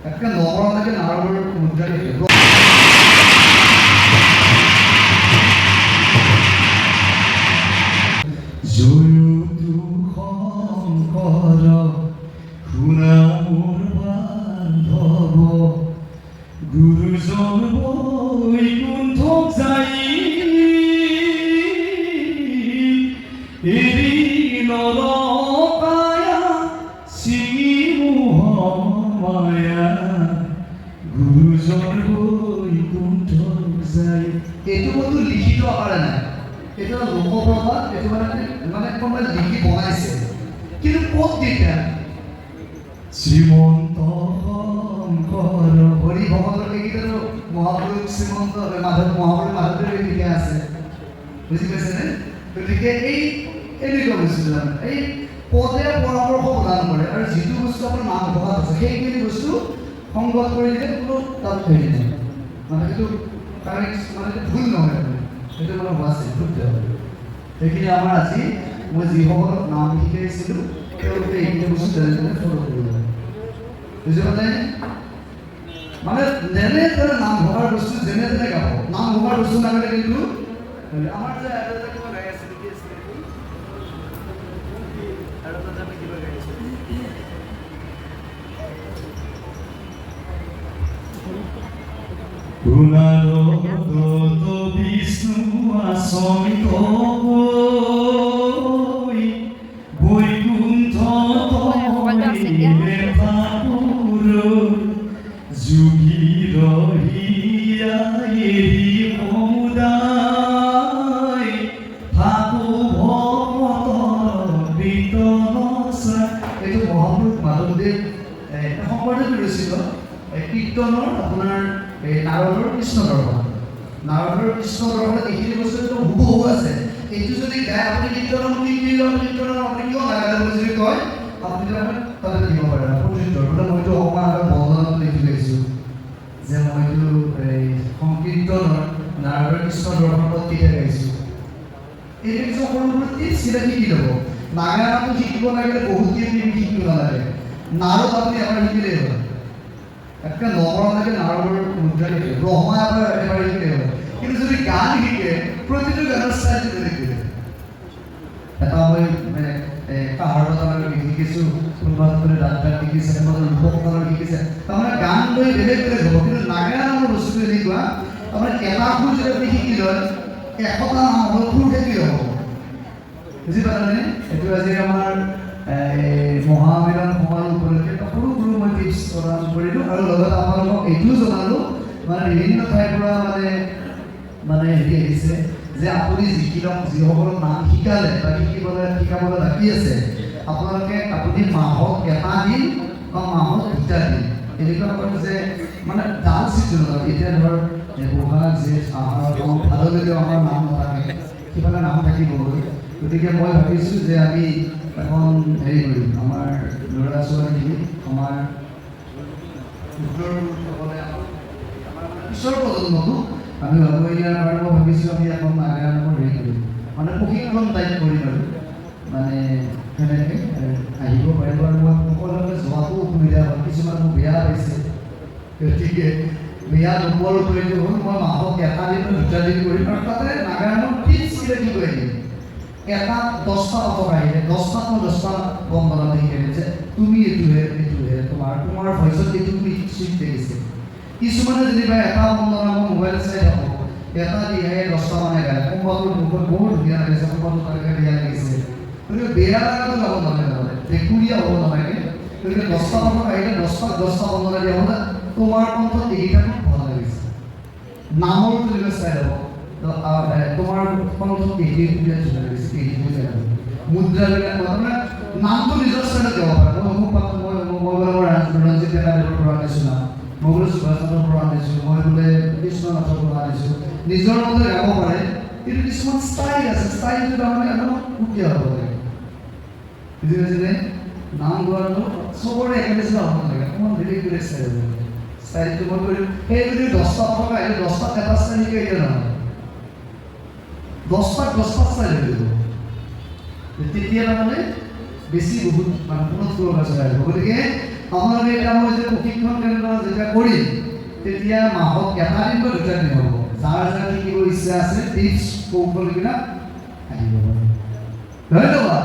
একটা নবৰণকে নাৰদেৰ মুদ্ৰাকে গুৰুজন বৈকুণ্ঠ যাই এৰি নৰকায়া ছিঙি মোহমায়া গুৰুজন বৈকুণ্ঠ যাই। এইটো বস্তু লিখিত আকাৰে নাই, এইটো লোকপ্ৰবাদ, এইটো মানে কোনোবাই লিখি বনাইছে, কিন্তু ক'ত দিছে শ্ৰীমন্ত শংকৰ হৰি ভকতৰ এইকেইটাতো মহাপুৰুষ শ্ৰীমন্ত মাধৱ মহাপুৰুষ মাধৱদেৱে লিখা আছে, বুজি পাইছেনে? গতিকে এনেকুৱা বস্তু এই পদে পৰামৰ্শ প্ৰদান কৰে আৰু যিটো বস্তু আপোনাৰ নাম ভগাত আছে সেইখিনি বস্তু সংগত কৰি দিলে কোনো তাত হৈ যায়, মানে সেইটো কাৰেক্ট, মানে ভুল নহয়, সেইটো মানে হোৱা আছে শুদ্ধ। সেইখিনি আমাৰ আজি মই যিসকলক নাম শিকাইছিলোঁ তেওঁলোকে এইখিনি বস্তু যেনে ফ'ল' কৰিব লাগে, বুজি পালে? মানে যেনে তেনে নাম ভগাৰ বস্তু যেনে তেনে গাব, নাম ভগাৰ বস্তু নাগালে কিন্তু আমাৰ যে আৰু এটা কিবা গাই আছে নেকি আৰু এটা আমি কিবা গাই আছোঁ গুণানত বিষ্ণু আচৰিত বৈকুণ্ঠ যোগীৰ হিয়া এৰি সমুদায় থাকো ভকতৰ বিতনচা। এইটো মহাপুৰুষ মাধৱদেৱ শংকৰদেৱে ৰচিত কীৰ্তনৰ আপোনাৰ নাৰদৰ কৃষ্ণ দৰ্শন, নাৰদৰ কৃষ্ণ দৰ্শনত এইখিনি বস্তুটো হুবহু আছে। এইটো যদি গায় আপুনি কীৰ্তনৰ কীৰ্তনৰ আপুনি কিয় নাগালে যদি কয় আপুনি তাতে দিব পাৰে প্ৰতিযোগিতা। মইতো অকণমান আগত বৰ্ণনাত লিখি লৈছোঁ যে মইতো এই সংকীৰ্তনৰ নাৰদৰ কৃষ্ণ দৰ্শনত কেতিয়া গাইছোঁ। এই কিছু সৰু সৰু টিপছ কেইটা শিকি ল'ব। নাগা নামটো শিকিব লাগিলে বহুত দিন শিকিব নালাগে, নাৰদ আপুনি এবাৰ শিকিলেই হ'ল। একটা নবৰণকে নাৰদৰ মুদ্ৰা লিখে, ব্ৰহ্মা এবাৰ শিকিলেই হ'ল। কিন্তু যদি গান শিকে প্ৰতিটো গানৰ ষ্টাইলটো বেলেগ বেলেগ। এটা মই মানে কাহাৰ বজাৰৰ শিকিছোঁ, কোনোবা ডাক্তাৰ শিকিছে, কোনোবা লোকসকলৰ শিকিছে, তাৰমানে গান লৈ বেলেগ বেলেগ হ'ব। কিন্তু নাগা নামৰ বস্তুটো এনেকুৱা, তাৰমানে এটা সুৰ যদি আপুনি শিকি লয় 100টা নাম হ'ল সুৰ খেতি হ'ব, বুজি পালেনে? এইটো আজি আমাৰ মহামিলন সমাৰোহ উপলক্ষে সৰু সৰু মই টিপছ প্ৰদান কৰিলোঁ আৰু লগত আপোনালোকক এইটোও জনালোঁ, মানে বিভিন্ন ঠাইৰ পৰা মানে হেৰি আহিছে যে আপুনি যিসকলক নাম শিকালে বা শিকাবলৈ বাকী আছে আপোনালোকে আপুনি মাহত এটা দিন বা মাহত 2টা দিন এনেকুৱা কৰে যে মানে ডাল চিজনত এতিয়া ধৰ বহাগ জেঠ আহাৰ ভাদলৈকে আমাৰ নাম নাথাকে, সিফালে নাম থাকিবগৈ। গতিকে মই ভাবিছোঁ যে আমি এখন হেৰি কৰিম, আমাৰ ল'ৰা ছোৱালী আমাৰ পিছৰ প্ৰজন্মটো আমি আগুৱাই দিয়াৰ কাৰণে মই ভাবিছোঁ আমি এখন নাগা নামৰ হেৰি কৰিম, মানে প্ৰশিক্ষণ টাইপ কৰিম আৰু মানে সেনেকৈ আহিব পাৰিব। আৰু মই সকলোকে যোৱাটো অসুবিধা হয়, কিছুমান মোক বেয়া পাইছে, গতিকে বেয়া নোপোৱাৰ উপৰিও হ'ল মই মাহত এটা দিন বা 2টা দিন কৰিম আৰু তাতে নাগা নামৰ টিপছ কিবা কি কৰি দিম। এটা 10টা অটক আহিলে 10টাত মই 10টা গম বনাব শিকাই যে তুমি এইটোহে তোমাৰ ভইচত এইটো চুইট দেখিছে। কিছুমানে যেনিবা এটা বন্দনা মই মোবাইল চাই থাকোঁ, এটা দিহাই 10টা মানে গায়, কোনোবাটোৰ মুখত বহুত ধুনীয়া লাগিছে, কোনোবাটো তালিকা বেয়া লাগিছে। গতিকে বেয়া লগাটো যাব নালাগে, ভেকুৰীয়া হ'ব নালাগে। গতিকে 10টা অটক আহিলে 10টা বন্দনা দিয়া হ'লে তোমাৰ কণ্ঠত এইকেইটা খুব ভাল লাগিছে। নামৰ তুলিব চাই ল'ব, তোমাৰ কণ্ঠত এইকেইটা ধুনীয়া লাগিছে, মুদ্ৰাবিলাক তাৰমানে নামটো নিজৰ ষ্টাইলত দিব পাৰে। মই ৰঞ্জিত ডেকাদেৱৰ পৰা আনিছোঁ নাম, মই বোলে সুভাষচন্দ্ৰৰ পৰা আনিছোঁ, মই বোলে কৃষ্ণনাথৰ পৰা আনিছোঁ, নিজৰ মতে গাব পাৰে। কিন্তু কিছুমান ষ্টাইল আছে, ষ্টাইলটো তাৰমানে অলপ সুকীয়া হ'ব লাগে, বুজি পাইছেনে? নাম গোৱাটো চবৰে একে নিচিনা হ'ব নালাগে, অকণমান বেলেগ বেলেগ ষ্টাইল হ'ব লাগে। ষ্টাইলটো মই কৰিলোঁ সেই যদি 10টা টকা আহিলে 10টাত এটা ষ্টাইল শিকাই দিয়া নহয়, 10টাত 10টা ষ্টাইল হৈ যাব। তেতিয়া তাৰমানে বেছি বহুত মানে পুনত কৰিব পাৰিব। গতিকে আপোনালোকে এতিয়া মই যে প্ৰশিক্ষণ কেন্দ্ৰ যেতিয়া কৰিম তেতিয়া মাহত এটা দিন বা দুটা দিন হ'ব যাৰ যাৰ শিকিব ইচ্ছা আছে টিপছ কৌশলবিলাক আহিব ধন্যবাদ।